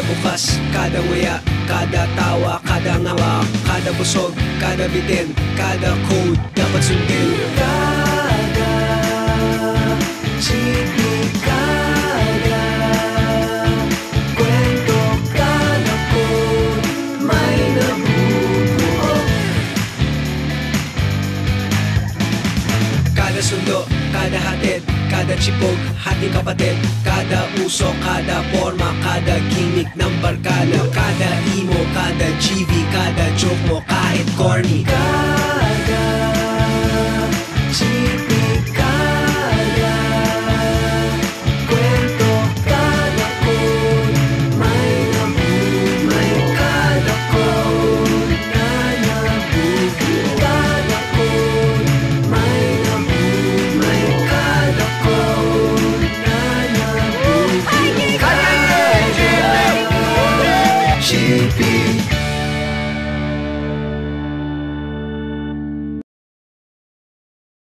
Kada bukas, kada nguya, kada tawa, kada ngawa, kada busog, kada bitin, kada code dapat sundin. Kada chiki, kada kwento, kada code may nabubuo. Kada sundo, kada hatid, kada chipog, hati kapatid, kada uso, kada forma, kada gimmick ng barkada, kada emo, kada GV, kada joke mo kahit corny. Kada